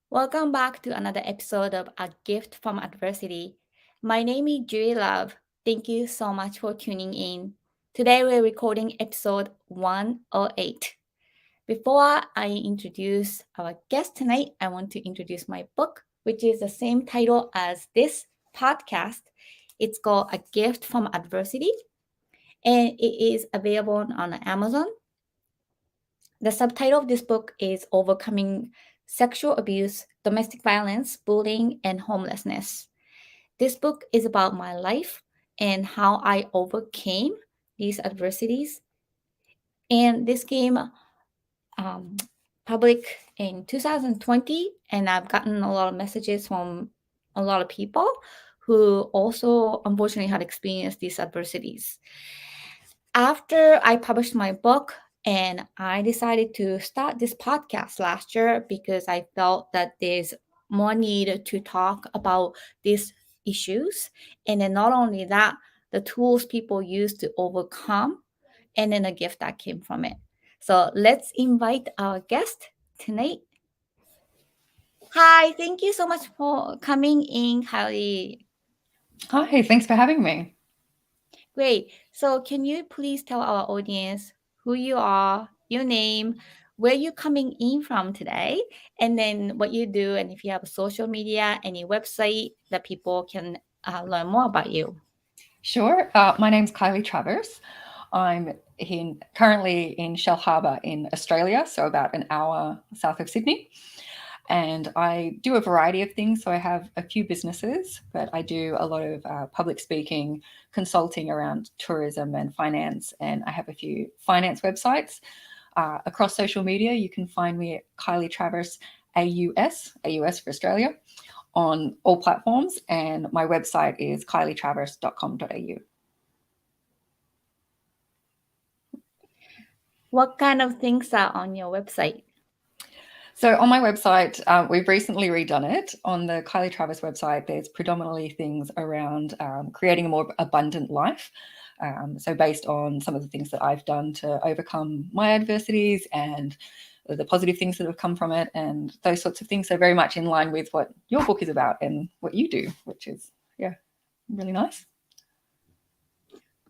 Welcome back to another episode of A Gift from Adversity. My name is Juri Love. Thank you so much for tuning in. Today we're recording episode 108. Before I introduce our guest tonight, I want to introduce my book, which is the same title as this podcast. It's called A Gift from Adversity, and it is available on Amazon. The subtitle of this book is Overcoming Sexual Abuse, Domestic Violence, Bullying, and Homelessness. This book is about my life and how I overcame these adversities. And this came um, public in 2020, and I've gotten a lot of messages from a lot of people who also unfortunately had experienced these adversities. After I published my book, and I decided to start this podcast last year because I felt that there's more need to talk about these issues. And then not only that, the tools people use to overcome, and then a gift that came from it. So let's invite our guest tonight. Hi, thank you so much for coming in, Kylie. Hi, thanks for having me. Great. So can you please tell our audience who you are, your name, where you're coming in from today, and then what you do, and if you have a social media, any website that people can learn more about you. Sure. My name's Kylie Travers. I'm currently in Shell Harbour in Australia, so about an hour south of Sydney. And I do a variety of things. So I have a few businesses, but I do a lot of public speaking, consulting around tourism and finance. And I have a few finance websites. Across social media, you can find me at Kylie Travers AUS for Australia, on all platforms, and my website is kylietravers.com.au. What kind of things are on your website? So on my website, we've recently redone it. On the Kylie Travers website, there's predominantly things around creating a more abundant life. So based on some of the things that I've done to overcome my adversities and the positive things that have come from it and those sorts of things. So very much in line with what your book is about and what you do, which is, yeah, really nice.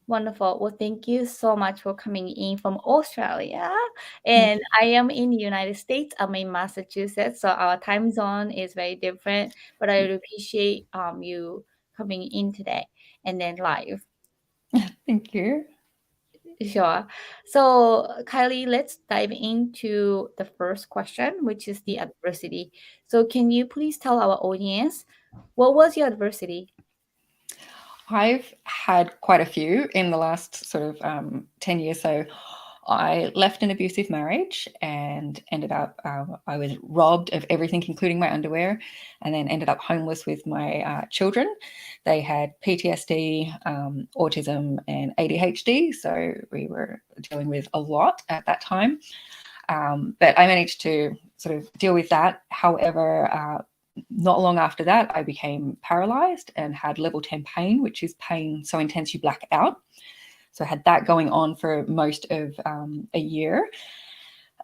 Wonderful. Well, thank you so much for coming in from Australia. And I am in the United States. I'm in Massachusetts, so our time zone is very different. But I really appreciate you coming in today and then live. Thank you. Sure. So, Kylie, let's dive into the first question, which is the adversity. So, can you please tell our audience what was your adversity? I've had quite a few in the last sort of 10 years. So I left an abusive marriage and ended up, I was robbed of everything, including my underwear, and then ended up homeless with my children. They had PTSD, autism, and ADHD. So we were dealing with a lot at that time. But I managed to sort of deal with that. However, not long after that, I became paralyzed and had level 10 pain, which is pain so intense you black out. So I had that going on for most of a year.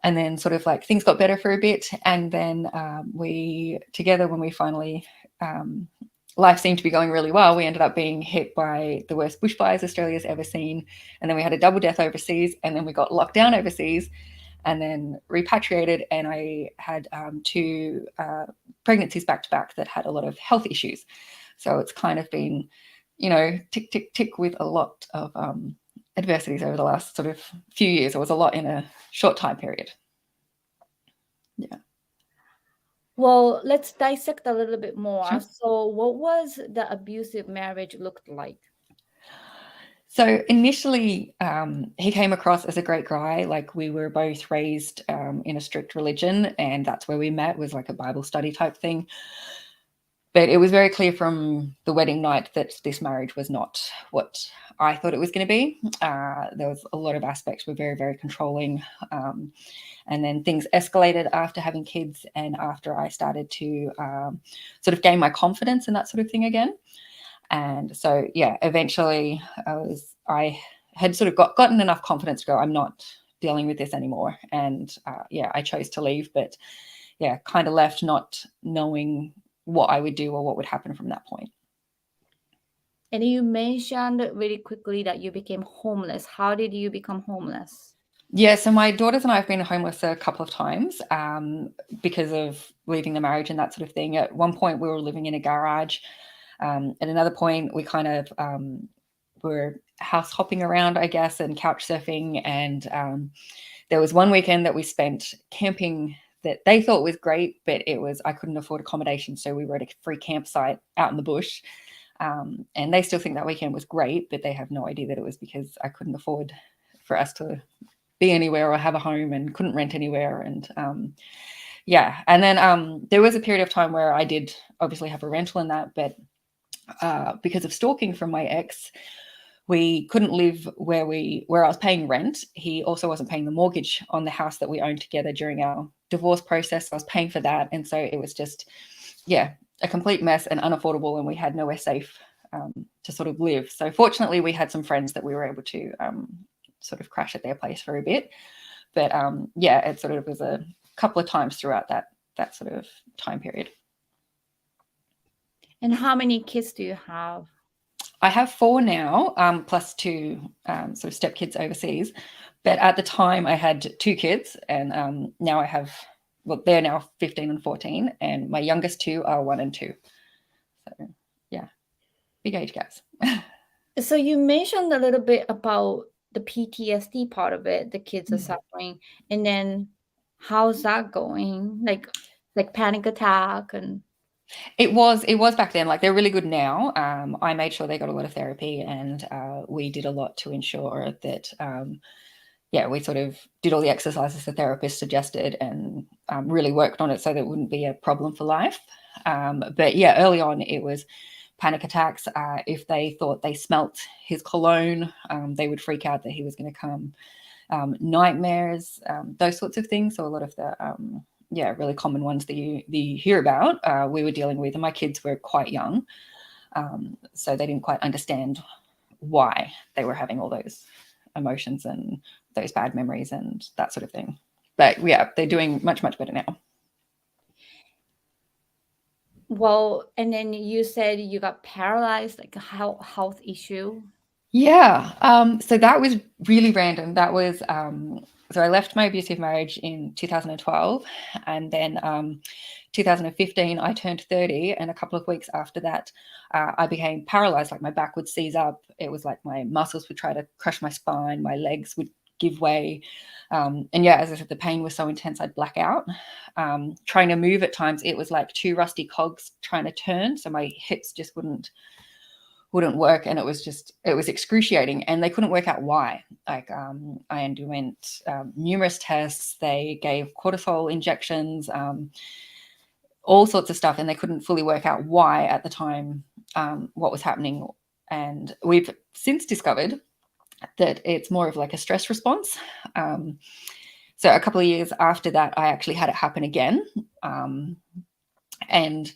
And then sort of like things got better for a bit. And then we together, when we finally, life seemed to be going really well, we ended up being hit by the worst bushfires Australia's ever seen. And then we had a double death overseas, and then we got locked down overseas and then repatriated. And I had two pregnancies back to back that had a lot of health issues. So it's kind of been, tick, tick, tick with a lot of adversities over the last sort of few years. It was a lot in a short time period. Yeah. Well, let's dissect a little bit more. Sure. So, what was the abusive marriage looked like? So initially, he came across as a great guy. Like we were both raised in a strict religion, and that's where we met, was like a Bible study type thing. But it was very clear from the wedding night that this marriage was not what I thought it was going to be. There was a lot of aspects were very, very controlling. And then things escalated after having kids and after I started to sort of gain my confidence and that sort of thing again. And so, yeah, eventually I had sort of gotten enough confidence to go, I'm not dealing with this anymore. And I chose to leave. But yeah, kind of left not knowing what I would do or what would happen from that point. And you mentioned really quickly that you became homeless. How did you become homeless? Yeah, so my daughters and I have been homeless a couple of times because of leaving the marriage and that sort of thing. At one point, we were living in a garage. At another point, we kind of were house hopping around, I guess, and couch surfing. And there was one weekend that we spent camping that they thought was great, but I couldn't afford accommodation, so we were at a free campsite out in the bush. And they still think that weekend was great, but they have no idea that it was because I couldn't afford for us to be anywhere or have a home and couldn't rent anywhere. And and then there was a period of time where I did obviously have a rental in that, but because of stalking from my ex, we couldn't live where I was paying rent. He also wasn't paying the mortgage on the house that we owned together during our divorce process. I was paying for that, and so it was just a complete mess and unaffordable, and we had nowhere safe to sort of live. So fortunately, we had some friends that we were able to sort of crash at their place for a bit. But it sort of was a couple of times throughout that sort of time period. And how many kids do you have? I have 4 now, plus 2 sort of stepkids overseas. But at the time, I had 2 kids, and now I have, well, they're now 15 and 14, and my youngest 2 are 1 and 2. So, yeah, big age gaps. So you mentioned a little bit about the PTSD part of it, the kids are suffering, and then how's that going? Like panic attack and It was back then. Like, they're really good now. I made sure they got a lot of therapy, and we did a lot to ensure that we sort of did all the exercises the therapist suggested, and really worked on it so that it wouldn't be a problem for life. But yeah, early on it was panic attacks. If they thought they smelt his cologne, they would freak out that he was going to come. Nightmares, those sorts of things. So a lot of the really common ones that you hear about, we were dealing with, and my kids were quite young, so they didn't quite understand why they were having all those emotions and those bad memories and that sort of thing. But yeah, they're doing much better now. well, and then you said you got paralyzed, like a health issue. Yeah. So that was really random. That was so I left my abusive marriage in 2012, and then 2015 I turned 30, and a couple of weeks after that I became paralyzed. Like, my back would seize up. It was like my muscles would try to crush my spine, my legs would give way, and as I said, the pain was so intense I'd black out. Trying to move at times, it was like 2 rusty cogs trying to turn, so my hips just wouldn't work, and it was excruciating, and they couldn't work out why. Like, I underwent numerous tests. They gave cortisol injections, all sorts of stuff, and they couldn't fully work out why at the time what was happening. And we've since discovered that it's more of like a stress response. So a couple of years after that, I actually had it happen again, and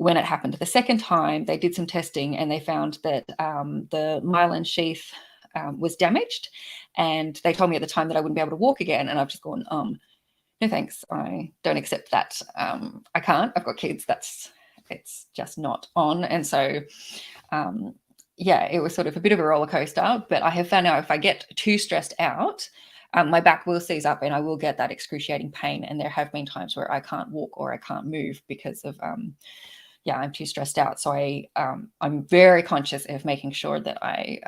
when it happened the second time, they did some testing, and they found that the myelin sheath was damaged, and they told me at the time that I wouldn't be able to walk again. And I've just gone, no thanks, I don't accept that. I can't. I've got kids. It's just not on. And so it was sort of a bit of a roller coaster. But I have found out if I get too stressed out, my back will seize up, and I will get that excruciating pain. And there have been times where I can't walk or I can't move because of I'm too stressed out. So I'm very conscious of making sure that I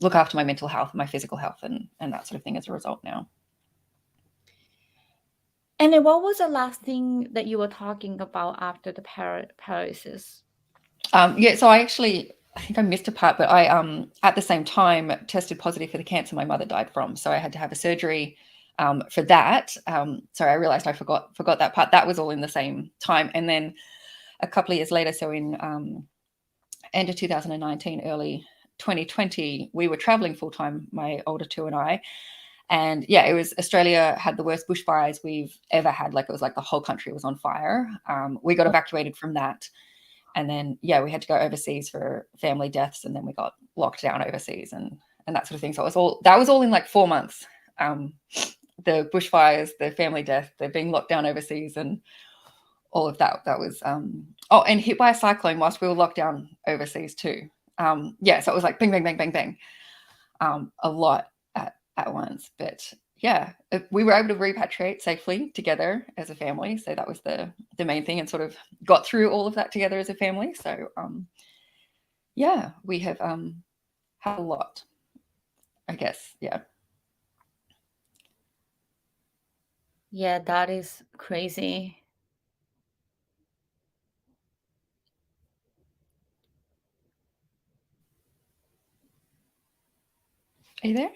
look after my mental health, my physical health, and that sort of thing as a result now. And then what was the last thing that you were talking about after the paralysis? So I think I missed a part, but I at the same time tested positive for the cancer my mother died from. So I had to have a surgery for that. Sorry, I realized I forgot that part. That was all in the same time. And then a couple of years later, so in end of 2019, early 2020, we were traveling full time, my older 2 and I. And it was, Australia had the worst bushfires we've ever had. Like, it was like the whole country was on fire. We got evacuated from that. And then, we had to go overseas for family deaths. And then we got locked down overseas and that sort of thing. So that was all in like 4 months, the bushfires, the family death, the being locked down overseas, and all of that. That was and hit by a cyclone whilst we were locked down overseas too. So it was like bang, bang, bang, bang, bang, a lot at once. But yeah, we were able to repatriate safely together as a family, so that was the main thing, and sort of got through all of that together as a family. So yeah, we have had a lot, I guess. Yeah, that is crazy. Are you there?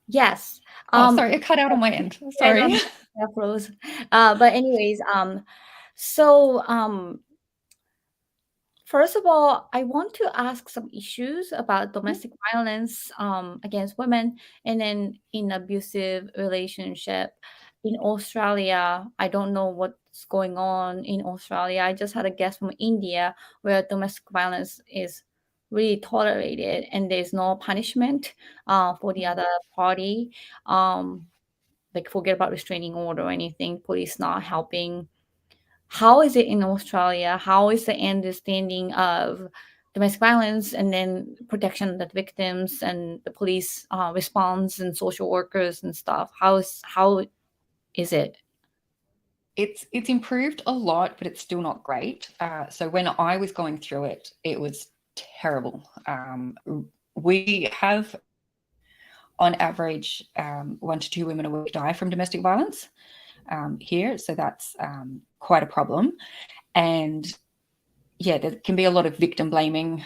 Yes. Oh, sorry, it cut out on my end. Yeah, no, Sorry. that froze. But anyways, so first of all, I want to ask some issues about domestic violence against women, and then in abusive relationship in Australia. I don't know what's going on in Australia. I just had a guest from India where domestic violence is really tolerated and there's no punishment for the other party. Like forget about restraining order or anything. Police not helping. How is it in Australia? How is the understanding of domestic violence and then protection of the victims and the police response and social workers and stuff? How is it? It's improved a lot, but it's still not great. So when I was going through it, it was terrible. We have, on average, 1 to 2 women a week die from domestic violence here, so that's quite a problem. And yeah, there can be a lot of victim blaming.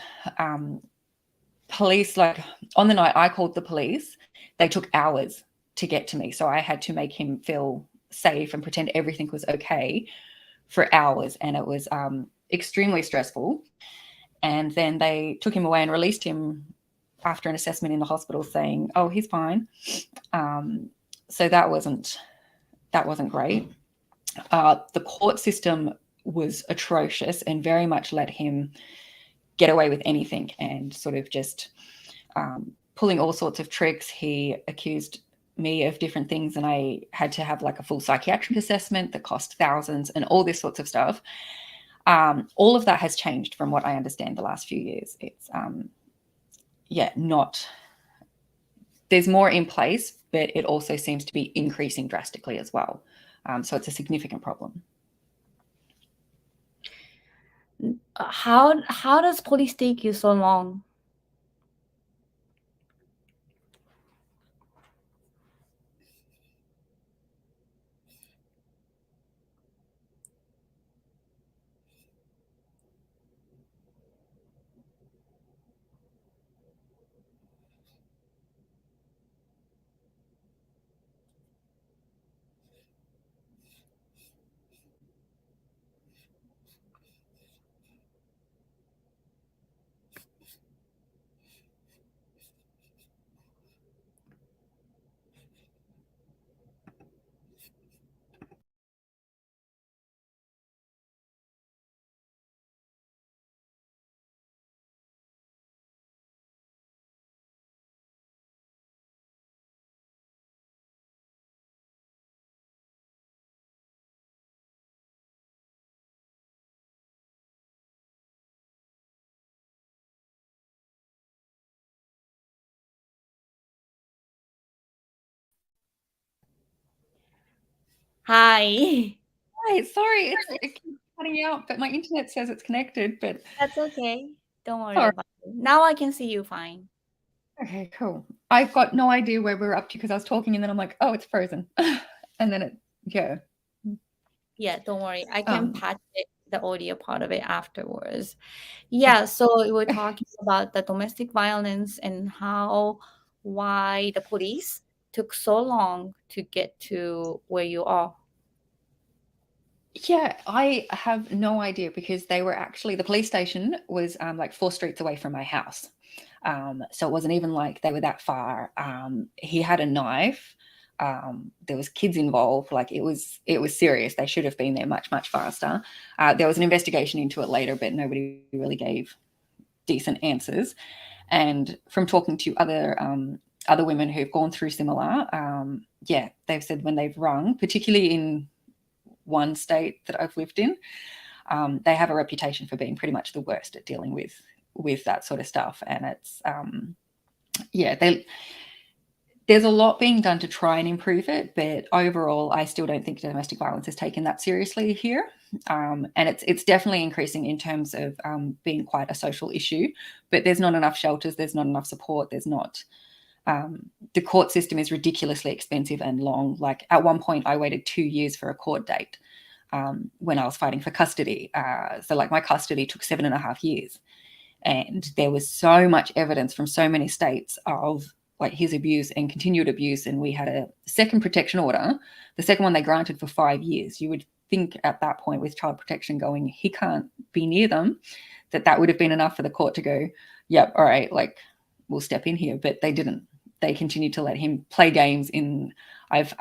Police, like on the night I called the police, they took hours to get to me, so I had to make him feel safe and pretend everything was okay for hours, and it was extremely stressful. And then they took him away and released him after an assessment in the hospital saying, oh, he's fine. So that wasn't great. The court system was atrocious and very much let him get away with anything, and sort of just pulling all sorts of tricks. He accused me of different things, and I had to have like a full psychiatric assessment that cost thousands and all this sorts of stuff. All of that has changed from what I understand the last few years. It's not, there's more in place, but it also seems to be increasing drastically as well. So it's a significant problem. How does police take you so long? Hi. Hi, sorry, it keeps cutting out, but my internet says it's connected, but That's okay. Don't worry sorry. about it. Now I can see you fine. Okay, cool. I've got no idea where we're up to because I was talking and then I'm like, oh, it's frozen. And then Yeah, don't worry. I can um, patch the audio part of it afterwards. Yeah, so we're talking about the domestic violence and why the police took so long to get to where you are. yeah, I have no idea because they were actually, the police station was like 4 streets away from my house. So it wasn't even like they were that far. He had a knife. There was kids involved. Like it was serious. They should have been there much, much faster. There was an investigation into it later, but nobody really gave decent answers. And from talking to other other women who've gone through similar, they've said when they've rung, particularly in one state that I've lived in, they have a reputation for being pretty much the worst at dealing with that sort of stuff. And it's there's a lot being done to try and improve it, but overall, I still don't think domestic violence is taken that seriously here. And it's definitely increasing in terms of being quite a social issue, but there's not enough shelters, there's not enough support, there's not. The court system is ridiculously expensive and long. Like at one point, I waited 2 years for a court date when I was fighting for custody. So like my custody took 7.5 years, and there was so much evidence from so many states of like his abuse and continued abuse. And we had a second protection order. The second one they granted for 5 years. You would think at that point with child protection going, he can't be near them, that would have been enough for the court to go, yep, all right, like we'll step in here. But they didn't. They continued to let him play games in. I've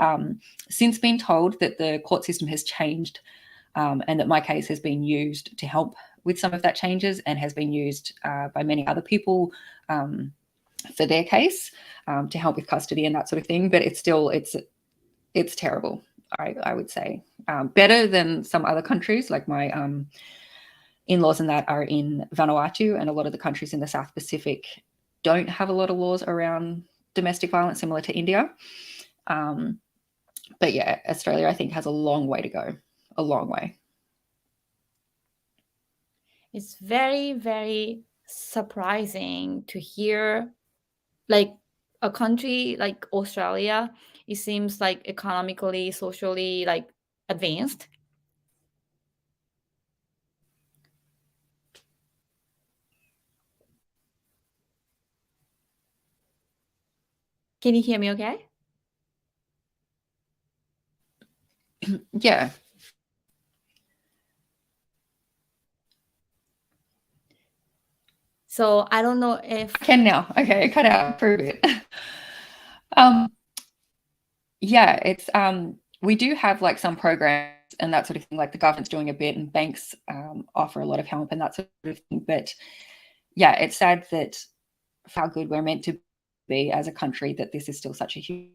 since been told that the court system has changed and that my case has been used to help with some of that changes and has been used by many other people for their case to help with custody and that sort of thing. But it's still, it's terrible, I would say. Better than some other countries, like my in-laws and that are in Vanuatu, and a lot of the countries in the South Pacific don't have a lot of laws around domestic violence, similar to India. But yeah, Australia, I think, has a long way to go, a long way. It's very, very surprising to hear, like, a country like Australia, it seems like economically, socially, like, advanced. Can you hear me okay? Yeah. So I don't know if I can now. Okay, cut out for a bit. Yeah, it's we do have like some programs and that sort of thing, like the government's doing a bit and banks offer a lot of help and that sort of thing. But yeah, it's sad that for how good we're meant to be as a country, that this is still such a huge.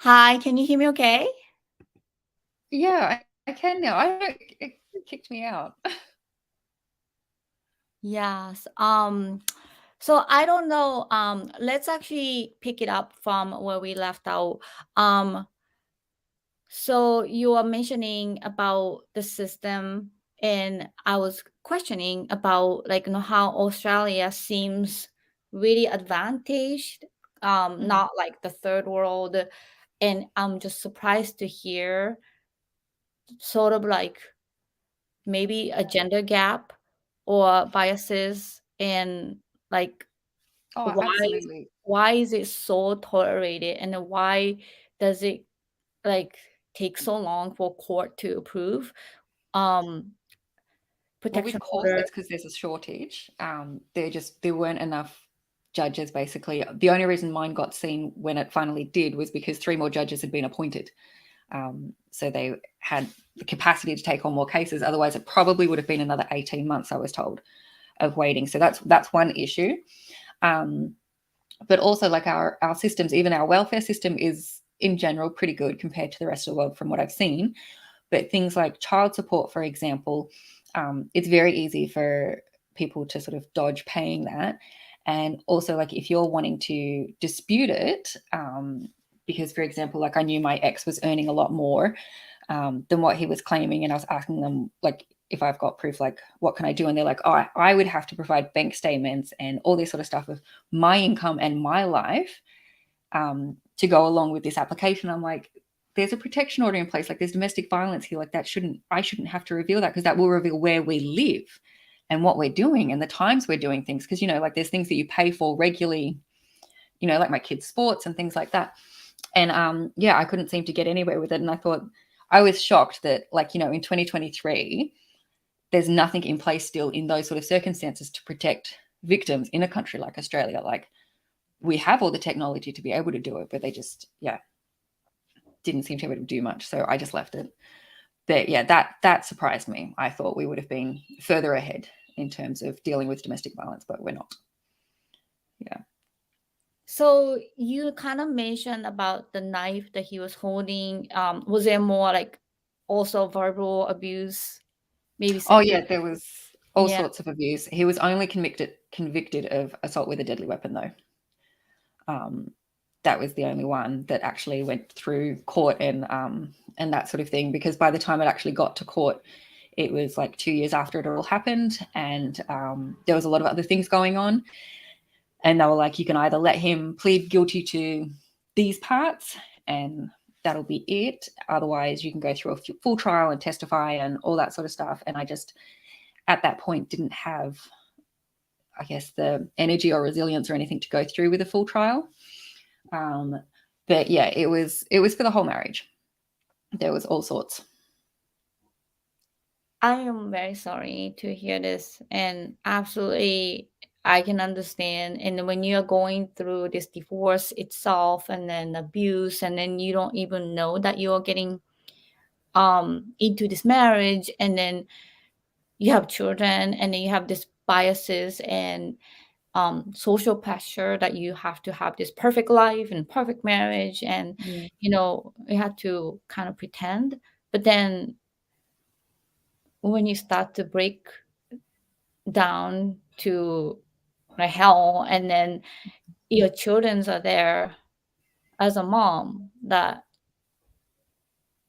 Hi, can you hear me okay? Yeah, I can now. I don't know, it kicked me out. Yes. So I don't know. Let's actually pick it up from where we left out. Um, so you are mentioning about the system, and I was questioning about, like, how Australia seems really advantaged, not like the third world, and I'm just surprised to hear sort of like maybe a gender gap or biases, and like Oh, why absolutely. why is it so tolerated, and then why does it like take so long for court to approve um Well, with protection court, order? it's because there's a shortage. There weren't enough judges, basically. The only reason mine got seen when it finally did was because 3 more judges had been appointed. So they had the capacity to take on more cases. Otherwise, it probably would have been another 18 months, I was told, of waiting. So that's one issue. But also, like our systems, even our welfare system is in general pretty good compared to the rest of the world from what I've seen. But things like child support, for example, it's very easy for people to sort of dodge paying that. And also, like, if you're wanting to dispute it, because, for example, like, I knew my ex was earning a lot more than what he was claiming, and I was asking them, like, if I've got proof, like, what can I do? And they're like, oh, I would have to provide bank statements and all this sort of stuff of my income and my life to go along with this application. I'm like, there's a protection order in place. Like, there's domestic violence here. Like, I shouldn't have to reveal that, because that will reveal where we live and what we're doing and the times we're doing things. Because, like, there's things that you pay for regularly, like my kids' sports and things like that. And I couldn't seem to get anywhere with it. And I was shocked that, like, in 2023, there's nothing in place still in those sort of circumstances to protect victims in a country like Australia. Like, we have all the technology to be able to do it, but they just, didn't seem to be able to do much. So I just left it. But yeah, that surprised me. I thought we would have been further ahead in terms of dealing with domestic violence, but we're not. Yeah. So you kind of mentioned about the knife that he was holding. Was there more like also verbal abuse? Maybe. Oh yeah, there was all Yeah. sorts of abuse. He was only convicted of assault with a deadly weapon, though. That was the only one that actually went through court and that sort of thing. Because by the time it actually got to court, it was like 2 years after it all happened, and there was a lot of other things going on. And they were like, you can either let him plead guilty to these parts and that'll be it. Otherwise, you can go through a full trial and testify and all that sort of stuff. And I just, at that point, didn't have, I guess, the energy or resilience or anything to go through with a full trial. But yeah, it was for the whole marriage. There was all sorts. I am very sorry to hear this, and absolutely I can understand. And when you're going through this divorce itself and then abuse, and then you don't even know that you're getting into this marriage, and then you have children, and then you have this biases and social pressure that you have to have this perfect life and perfect marriage, and Yeah. you have to kind of pretend. But then when you start to break down to like hell, and then your childrens are there, as a mom, that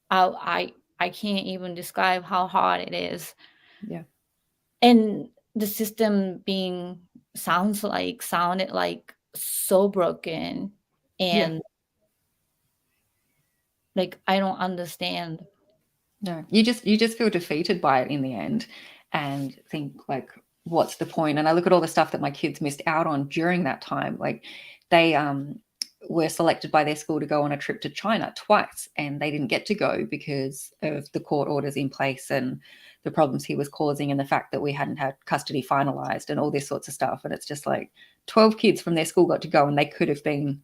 I can't even describe how hard it is. Yeah. And the system being sounded like so broken, Yeah. and like I don't understand. No, you just feel defeated by it in the end and think, like, what's the point? And I look at all the stuff that my kids missed out on during that time. Like, they were selected by their school to go on a trip to China twice, and they didn't get to go because of the court orders in place and the problems he was causing, and the fact that we hadn't had custody finalized and all this sorts of stuff. And it's just like 12 kids from their school got to go, and they could have been,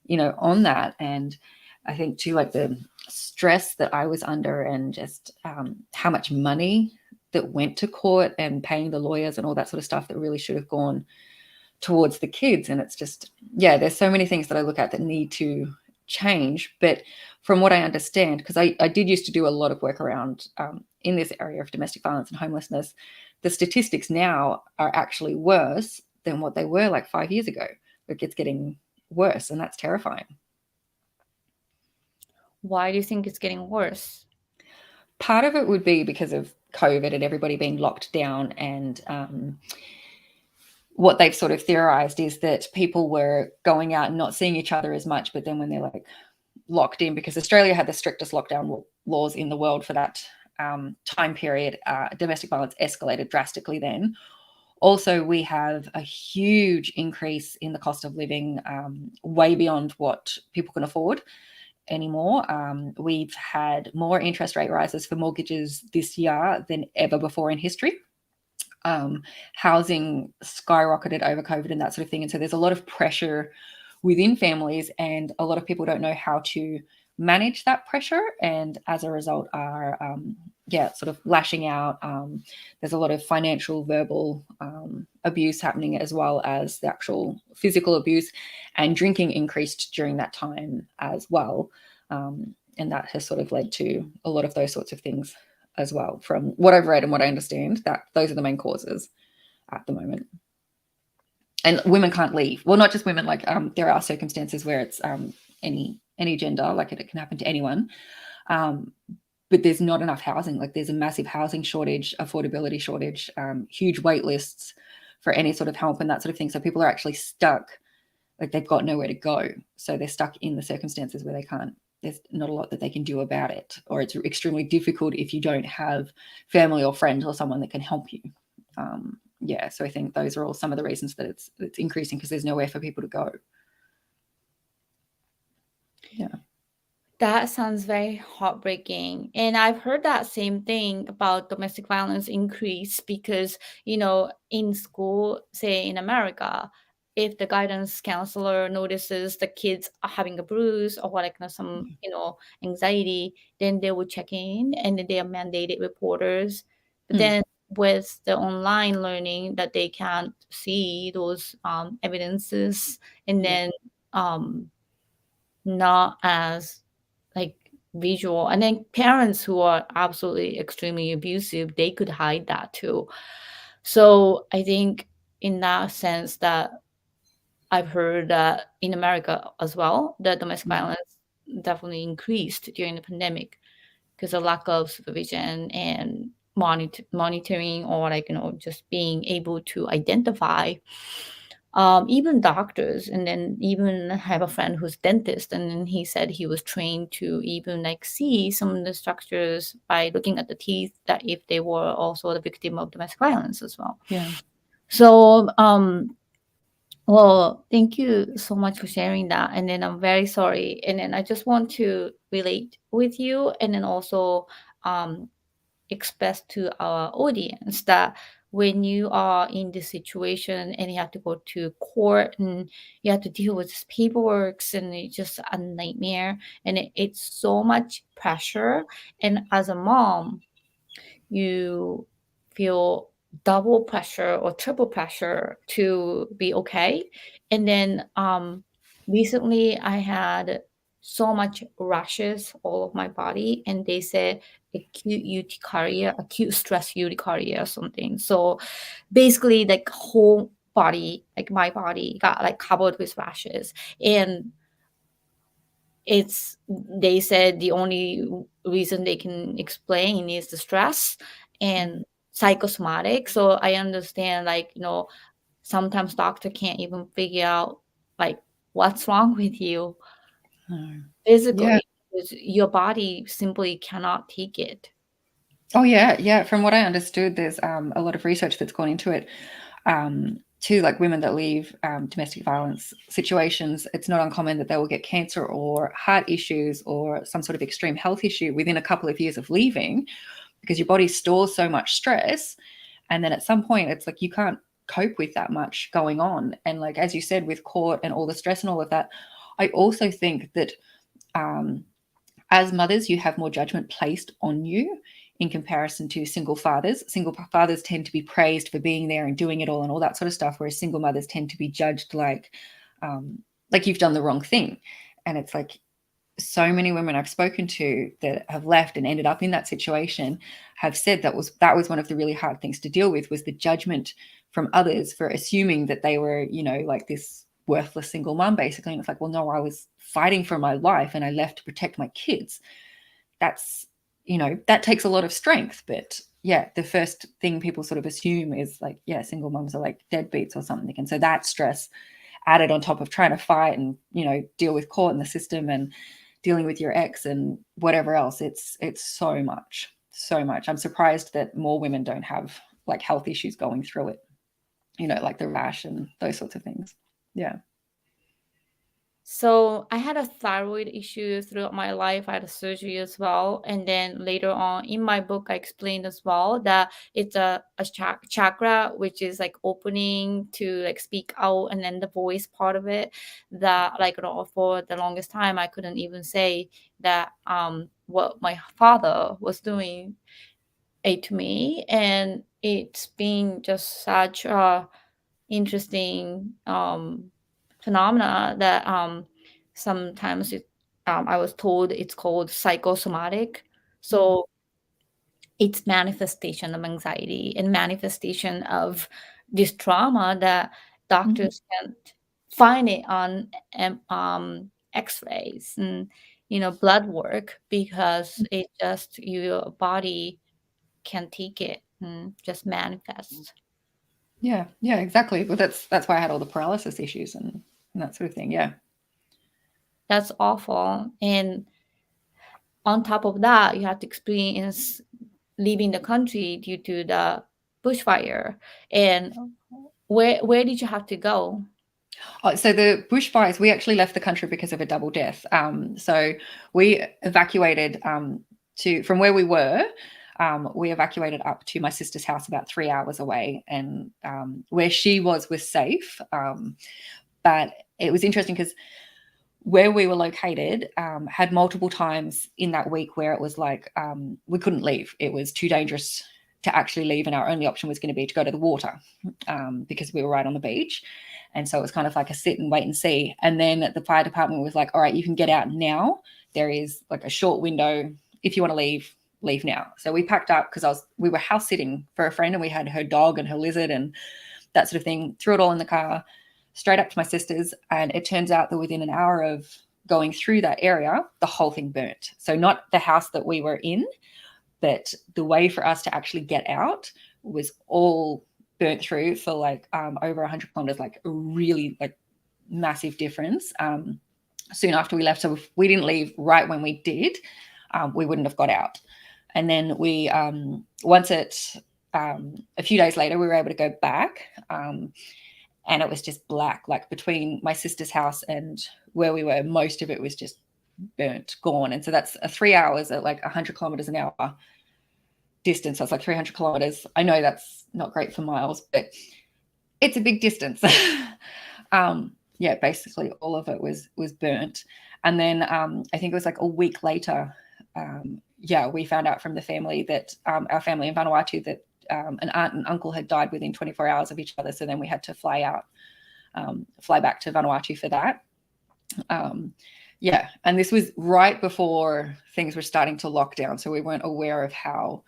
on that. And I think too, like, the stress that I was under, and just how much money that went to court and paying the lawyers and all that sort of stuff that really should have gone towards the kids. And it's just, there's so many things that I look at that need to change. But from what I understand, because I did used to do a lot of work around in this area of domestic violence and homelessness, the statistics now are actually worse than what they were like 5 years ago. Like, it's getting worse, and that's terrifying. Why do you think it's getting worse? Part of it would be because of COVID and everybody being locked down, and what they've sort of theorized is that people were going out and not seeing each other as much, but then when they're like locked in, because Australia had the strictest lockdown laws in the world for that time period, domestic violence escalated drastically then. Also, we have a huge increase in the cost of living, way beyond what people can afford anymore. We've had more interest rate rises for mortgages this year than ever before in history. Housing skyrocketed over COVID and that sort of thing. And so there's a lot of pressure within families, and a lot of people don't know how to manage that pressure, and as a result are sort of lashing out. There's a lot of financial, verbal abuse happening, as well as the actual physical abuse, and drinking increased during that time as well. And that has sort of led to a lot of those sorts of things as well, from what I've read and what I understand, that those are the main causes at the moment. and women can't leave. Well, not just women. Like there are circumstances where it's any gender, like it can happen to anyone. Um, but there's not enough housing. Like there's a massive housing shortage, affordability shortage, huge wait lists for any sort of help and that sort of thing. So people are actually stuck, like they've got nowhere to go. So they're stuck in the circumstances where they can't, there's not a lot that they can do about it, or it's extremely difficult if you don't have family or friends or someone that can help you. Yeah, so I think those are all some of the reasons that it's increasing, because there's nowhere for people to go. Yeah. That sounds very heartbreaking. And I've heard that same thing about domestic violence increase because, in school, say in America, if the guidance counselor notices the kids are having a bruise or like some, anxiety, then they will check in and then they are mandated reporters. But then with the online learning that they can't see those evidences and then not as like visual, and then parents who are absolutely extremely abusive, they could hide that too. So I think in that sense that I've heard that in America as well, that domestic violence definitely increased during the pandemic because of lack of supervision and monitoring, or like just being able to identify even doctors. And then even have a friend who's dentist, and then he said he was trained to even like see some of the structures by looking at the teeth, that if they were also the victim of domestic violence as well. Yeah. So well, thank you so much for sharing that. And then I'm very sorry. And then I just want to relate with you, and then also um, express to our audience that when you are in this situation and you have to go to court and you have to deal with this paperwork, and it's just a nightmare, and it's so much pressure. And as a mom, you feel double pressure or triple pressure to be okay. And then recently I had so much rashes all of my body, and they said acute urticaria, acute stress urticaria or something. So basically like whole body, like my body got like covered with rashes. And it's they said the only reason they can explain is the stress and psychosomatic. So I understand, like, sometimes doctor can't even figure out like what's wrong with you Yeah. physically, because your body simply cannot take it. Oh yeah. From what I understood, there's a lot of research that's gone into it. To like women that leave domestic violence situations, it's not uncommon that they will get cancer or heart issues or some sort of extreme health issue within a couple of years of leaving, because your body stores so much stress, and then at some point it's like you can't cope with that much going on. And like as you said, with court and all the stress and all of that, I also think that um, as mothers, you have more judgment placed on you in comparison to single fathers. Single fathers tend to be praised for being there and doing it all and all that sort of stuff, whereas single mothers tend to be judged like you've done the wrong thing. And it's like so many women I've spoken to that have left and ended up in that situation have said that was one of the really hard things to deal with, was the judgment from others for assuming that they were, like this worthless single mom, basically. And it's like, well, no, I was fighting for my life and I left to protect my kids. That's, that takes a lot of strength. But yeah, the first thing people sort of assume is like, yeah, single moms are like deadbeats or something. And so that stress added on top of trying to fight and, deal with court and the system and dealing with your ex and whatever else, it's so much. I'm surprised that more women don't have like health issues going through it, like the rash and those sorts of things. Yeah. So I had a thyroid issue throughout my life. I had a surgery as well. And then later on in my book, I explained as well that it's a chakra, which is like opening to like speak out, and then the voice part of it, that like, for the longest time, I couldn't even say that what my father was doing to me. And it's been just such a interesting phenomena that sometimes I was told it's called psychosomatic. So it's manifestation of anxiety and manifestation of this trauma that doctors can't find it on x-rays and blood work, because it just your body can't take it and just manifests. Yeah, exactly. But that's why I had all the paralysis issues and that sort of thing. Yeah. That's awful. And on top of that, you have to experience leaving the country due to the bushfire. And where did you have to go? So the bushfires, we actually left the country because of a double death. So we evacuated from where we were. We evacuated up to my sister's house about 3 hours away, and where she was safe. But it was interesting because where we were located had multiple times in that week where it was like we couldn't leave. It was too dangerous to actually leave, and our only option was going to be to go to the water because we were right on the beach. And so it was kind of like a sit and wait and see. And then the fire department was like, all right, you can get out now. There is like a short window. If you want to leave now. So we packed up because we were house sitting for a friend, and we had her dog and her lizard and that sort of thing. Threw it all in the car, straight up to my sister's. And it turns out that within an hour of going through that area, the whole thing burnt. So not the house that we were in, but the way for us to actually get out was all burnt through for like over 100 kilometers, like a really like massive difference soon after we left. So if we didn't leave right when we did, we wouldn't have got out. And then we a few days later, we were able to go back, and it was just black. Like between my sister's house and where we were, most of it was just burnt, gone. And so that's 3 hours at like 100 kilometers an hour distance. That's like 300 kilometers. I know that's not great for miles, but it's a big distance. Yeah, basically all of it was burnt. And then I think it was like a week later, we found out from the family that our family in Vanuatu that an aunt and uncle had died within 24 hours of each other. So then we had to fly back to Vanuatu for that. And this was right before things were starting to lock down. So we weren't aware of how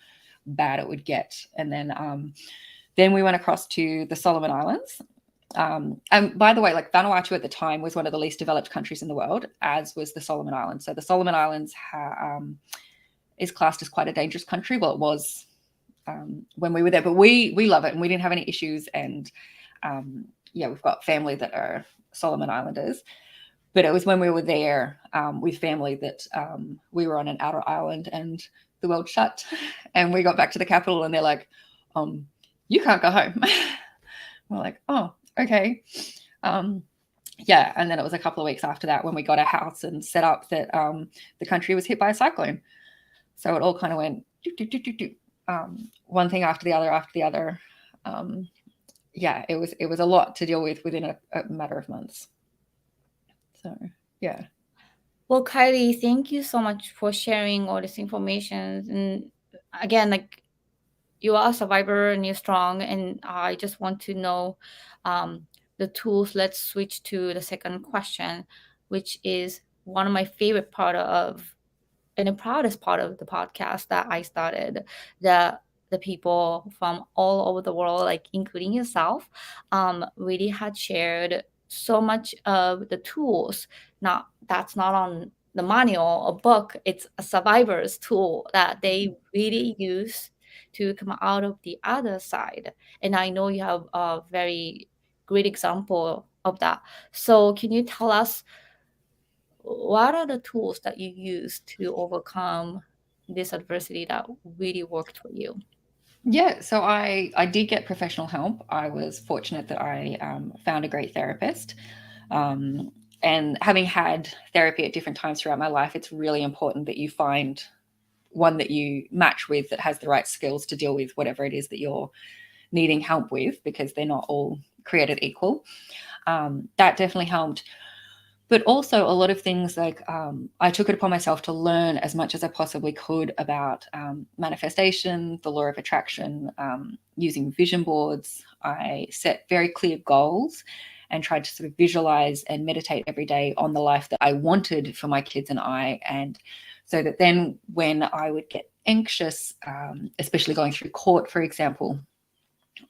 bad it would get. And then we went across to the Solomon Islands. And by the way, like Vanuatu at the time was one of the least developed countries in the world, as was the Solomon Islands. So the Solomon Islands is classed as quite a dangerous country. Well, it was when we were there, but we love it and we didn't have any issues. And we've got family that are Solomon Islanders. But it was when we were there with family that we were on an outer island and the world shut. And we got back to the capital and they're like, you can't go home. We're like, oh, okay. And then it was a couple of weeks after that when we got a house and set up that the country was hit by a cyclone. So it all kind of went one thing after the other. It was a lot to deal with within a matter of months. So, yeah. Well, Kylie, thank you so much for sharing all this information. And again, like, you are a survivor and you're strong. And I just want to know the tools. Let's switch to the second question, which is one of my favorite part of, and the proudest part of the podcast that I started. The people from all over the world, like including yourself, really had shared so much of the tools. That's not on the manual or book. It's a survivor's tool that they really use to come out of the other side. And I know you have a very great example of that. So can you tell us what are the tools that you use to overcome this adversity that really worked for you? Yeah, so I did get professional help. I was fortunate that I found a great therapist. And having had therapy at different times throughout my life, it's really important that you find one that you match with that has the right skills to deal with whatever it is that you're needing help with, because they're not all created equal. That definitely helped. But also a lot of things like I took it upon myself to learn as much as I possibly could about manifestation, the law of attraction, using vision boards. I set very clear goals and tried to sort of visualize and meditate every day on the life that I wanted for my kids and I. And so that then when I would get anxious, especially going through court, for example,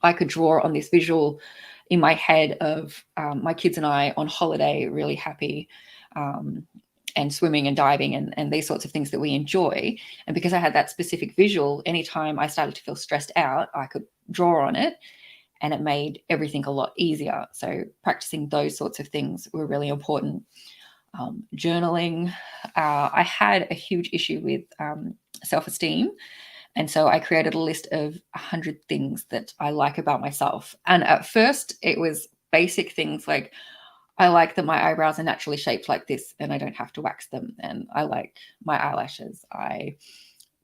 I could draw on this visual in my head of my kids and I on holiday, really happy, and swimming and diving and these sorts of things that we enjoy. And because I had that specific visual, anytime I started to feel stressed out, I could draw on it, and it made everything a lot easier. So practicing those sorts of things were really important. Journaling. I had a huge issue with self-esteem. And so I created a list of 100 things that I like about myself. And at first it was basic things like, I like that my eyebrows are naturally shaped like this and I don't have to wax them. And I like my eyelashes. I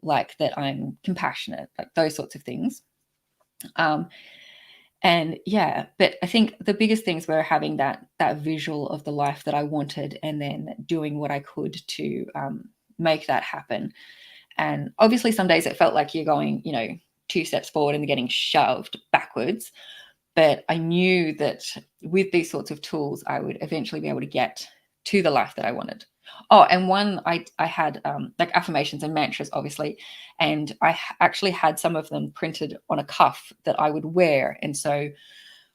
like that I'm compassionate, like those sorts of things. And yeah, but I think the biggest things were having that visual of the life that I wanted, and then doing what I could to make that happen. And obviously some days it felt like you're going, 2 steps forward and getting shoved backwards. But I knew that with these sorts of tools, I would eventually be able to get to the life that I wanted. Oh, and one, I had like affirmations and mantras, obviously, and I actually had some of them printed on a cuff that I would wear. And so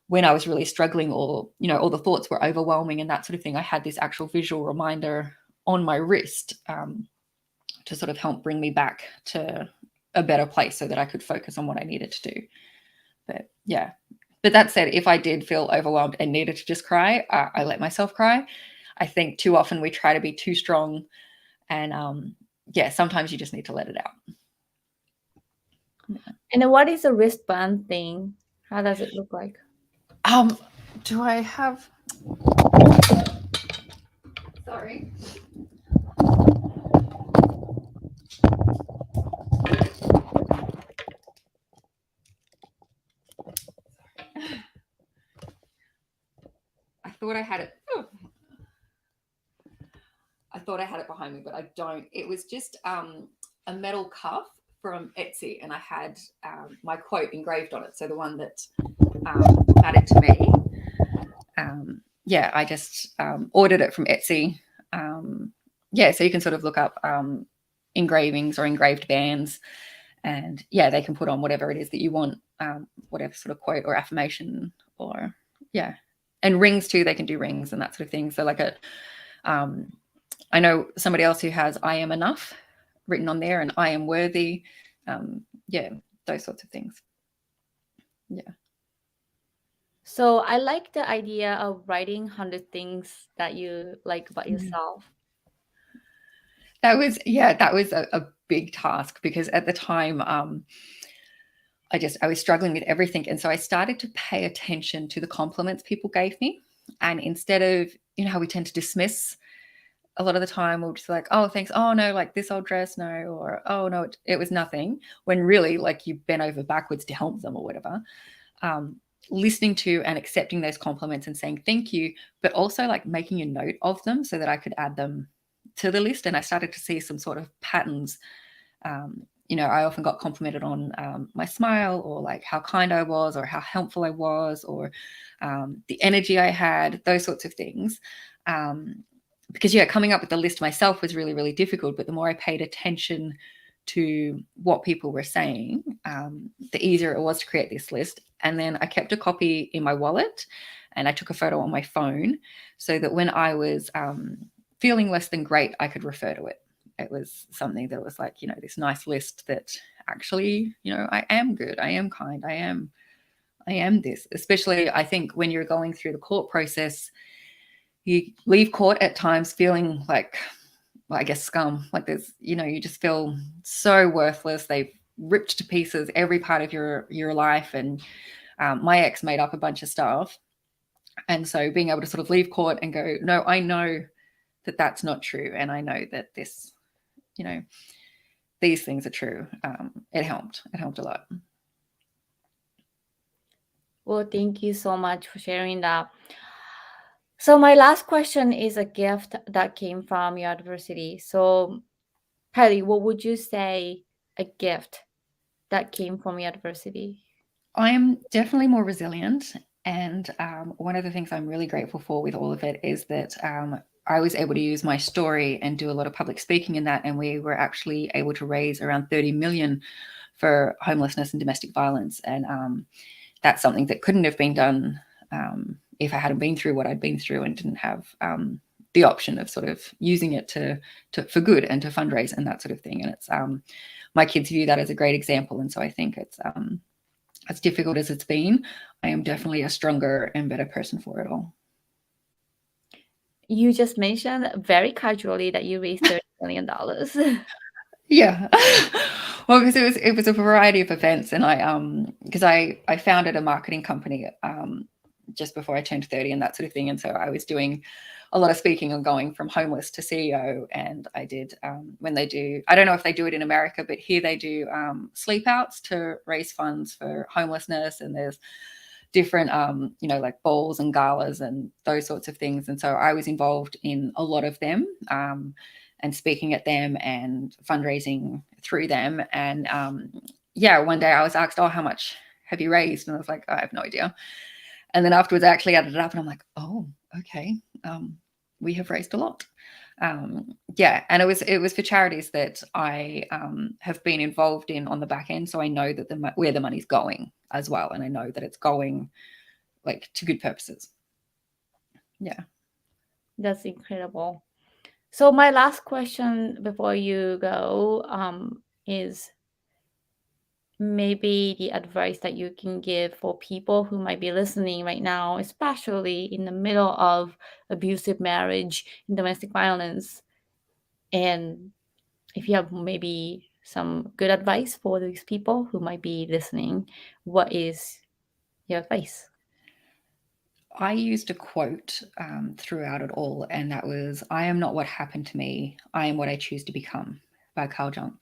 when I was really struggling, or all the thoughts were overwhelming and that sort of thing, I had this actual visual reminder on my wrist to sort of help bring me back to a better place so that I could focus on what I needed to do. But yeah. But that said, if I did feel overwhelmed and needed to just cry, I let myself cry. I think too often we try to be too strong, and sometimes you just need to let it out. And then what is a wristband thing? How does it look like? Do I have? Sorry. I thought I had it. Oh. I thought I had it behind me, but I don't. It was just a metal cuff from Etsy, and I had my quote engraved on it. So the one that mattered to me. I just ordered it from Etsy. So you can sort of look up engravings or engraved bands, and they can put on whatever it is that you want, whatever sort of quote or affirmation, or and rings too. They can do rings and that sort of thing. So like I know somebody else who has "I am enough" written on there, and "I am worthy." Those sorts of things. Yeah. So I like the idea of writing 100 things that you like about yourself. That was a big task, because at the time I was struggling with everything. And so I started to pay attention to the compliments people gave me. And instead of, how we tend to dismiss a lot of the time, we'll just be like, "Oh, thanks. Oh no, like this old dress, no," or "Oh no, it was nothing," when really like you bent over backwards to help them or whatever. Listening to and accepting those compliments and saying thank you, but also like making a note of them so that I could add them to the list. And I started to see some sort of patterns. I often got complimented on my smile, or like how kind I was, or how helpful I was, or the energy I had, those sorts of things. Because coming up with the list myself was really, really difficult. But the more I paid attention to what people were saying, the easier it was to create this list. And then I kept a copy in my wallet, and I took a photo on my phone, so that when I was feeling less than great, I could refer to it. It was something that was like, this nice list that actually, I am good, I am kind, I am this. Especially, I think when you're going through the court process, you leave court at times feeling like, well, I guess scum. Like there's, you just feel so worthless. They've ripped to pieces every part of your life. And my ex made up a bunch of stuff. And so being able to sort of leave court and go, no, I know that that's not true. And I know that this, these things are true. It helped a lot. Well, thank you so much for sharing that. So my last question is a gift that came from your adversity. So Kylie, what would you say a gift that came from your adversity? I am definitely more resilient. And one of the things I'm really grateful for with all of it is that I was able to use my story and do a lot of public speaking in that. And we were actually able to raise around 30 million for homelessness and domestic violence. And that's something that couldn't have been done if I hadn't been through what I'd been through and didn't have the option of sort of using it for good and to fundraise and that sort of thing. And it's my kids view that as a great example. And so I think it's as difficult as it's been, I am definitely a stronger and better person for it all. You just mentioned very casually that you raised $30 million. Yeah. Well, because it was a variety of events, and because I founded a marketing company just before I turned 30 and that sort of thing, and so I was doing a lot of speaking on going from homeless to CEO, and I did when they do, I don't know if they do it in America, but here they do sleep outs to raise funds for homelessness, and there's different like balls and galas and those sorts of things, and so I was involved in a lot of them. And speaking at them and fundraising through them. And one day I was asked, "Oh, how much have you raised?" And I was like, "I have no idea." And then afterwards I actually added it up and I'm like, "Oh, okay. We have raised a lot." And it was for charities that I have been involved in on the back end. So I know that where the money's going as well. And I know that it's going like to good purposes. Yeah. That's incredible. So my last question before you go is maybe the advice that you can give for people who might be listening right now, especially in the middle of abusive marriage and domestic violence. And if you have maybe some good advice for these people who might be listening, what is your advice? I used a quote throughout it all, and that was, "I am not what happened to me, I am what I choose to become," by Carl Jung.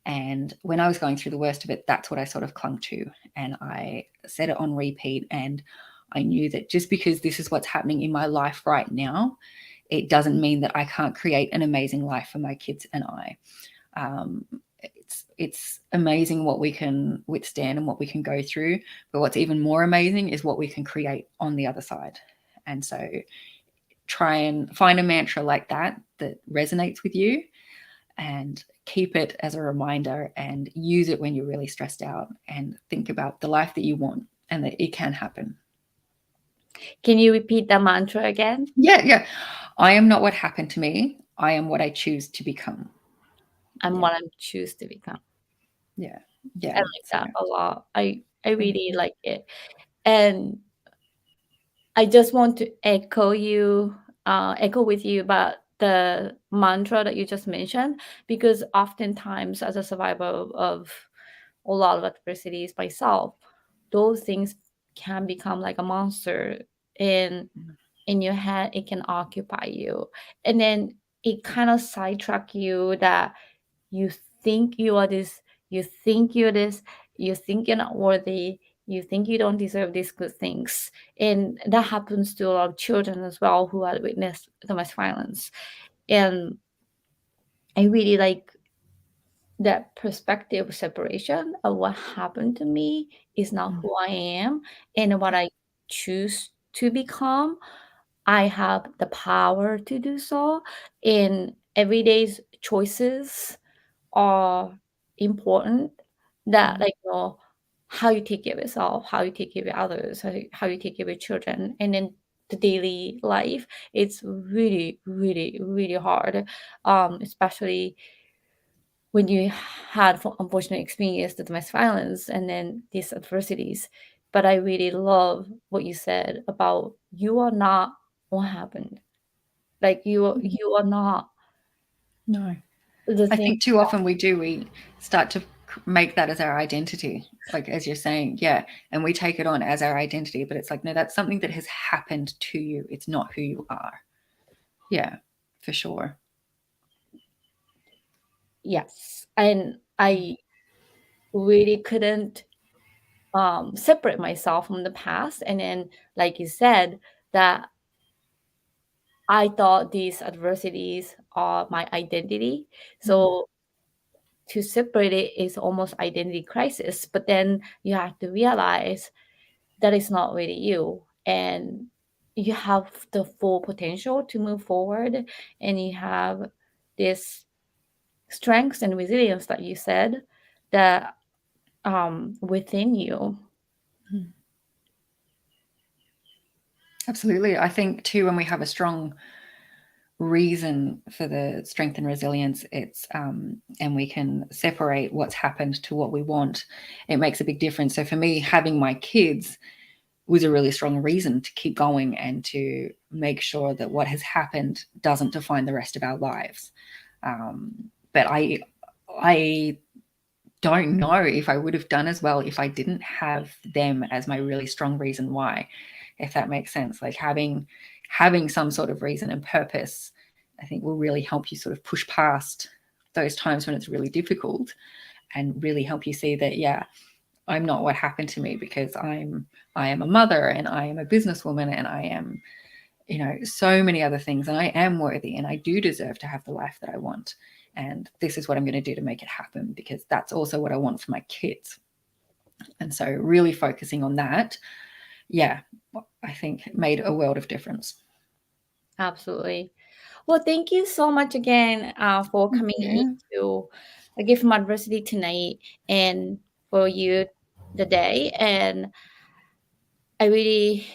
And when I was going through the worst of it, that's what I sort of clung to. And I said it on repeat. And I knew that just because this is what's happening in my life right now, it doesn't mean that I can't create an amazing life for my kids and I. It's amazing what we can withstand and what we can go through, but what's even more amazing is what we can create on the other side. And so try and find a mantra like that resonates with you, and keep it as a reminder and use it when you're really stressed out, and think about the life that you want and that it can happen. Can you repeat the mantra again? Yeah. I am not what happened to me, I am what I choose to become. I'm what I choose to become. Yeah. I like that a lot. I really like it. And I just want to echo with you about the mantra that you just mentioned, because oftentimes as a survivor of a lot of adversities myself, those things can become like a monster in your head. It can occupy you, and then it kind of sidetrack you that you think you are this, you think you're this, you think you're not worthy, you think you don't deserve these good things. And that happens to a lot of children as well who have witnessed domestic violence. And I really like that perspective of separation of what happened to me is not who I am, and what I choose to become, I have the power to do so. In everyday's choices are important, that like how you take care of yourself, how you take care of others, how you take care of your children, and then the daily life, it's really really really hard, especially when you had unfortunate experience the domestic violence and then these adversities. But I really love what you said about you are not what happened, like you are not No. the I thing. think too often we start to make that as our identity, like as you're saying, yeah, and we take it on as our identity, but it's like, no, that's something that has happened to you. It's not who you are. Yeah, for sure. Yes, and I really couldn't separate myself from the past. And then, like you said, that I thought these adversities are my identity. So to separate it is almost identity crisis. But then you have to realize that it's not really you, and you have the full potential to move forward, and you have this strengths and resilience that you said that within you. Absolutely. I think too, when we have a strong reason for the strength and resilience, and we can separate what's happened to what we want, it makes a big difference. So for me, having my kids was a really strong reason to keep going and to make sure that what has happened doesn't define the rest of our lives. But I don't know if I would have done as well if I didn't have them as my really strong reason why, if that makes sense. Like having some sort of reason and purpose, I think will really help you sort of push past those times when it's really difficult, and really help you see that, yeah, I'm not what happened to me, because I am a mother, and I am a businesswoman, and I am, so many other things, and I am worthy, and I do deserve to have the life that I want. And this is what I'm going to do to make it happen, because that's also what I want for my kids. And so really focusing on that, yeah, I think made a world of difference. Absolutely. Well, thank you so much again for coming Yeah. into a gift from adversity tonight and for you today. And I really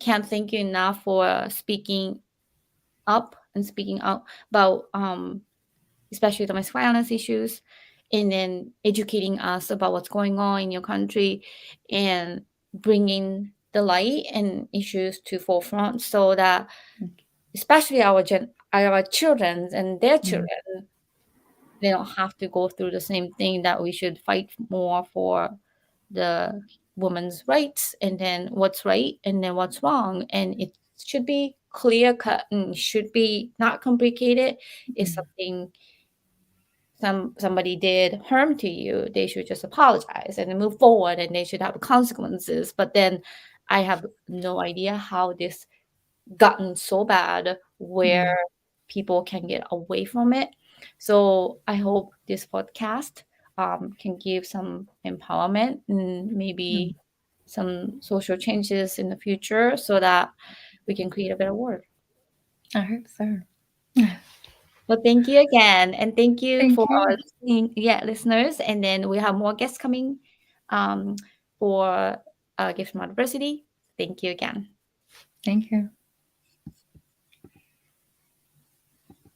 can't thank you enough for speaking up and speaking out about especially domestic violence issues, and then educating us about what's going on in your country and bringing the light and issues to forefront so that especially our children and their Mm. children, they don't have to go through the same thing, that we should fight more for the women's rights, and then what's right and then what's wrong, and it should be clear cut and should be not complicated. If Mm. something somebody did harm to you, they should just apologize and then move forward, and they should have consequences. But then I have no idea how this gotten so bad where Mm. people can get away from it. So I hope this podcast can give some empowerment and Mm. maybe some social changes in the future so that we can create a better world. I hope so. Well, thank you again, and thank you Thank for you. our listeners. And then we have more guests coming um, for Gift from Adversity. Thank you again. Thank you.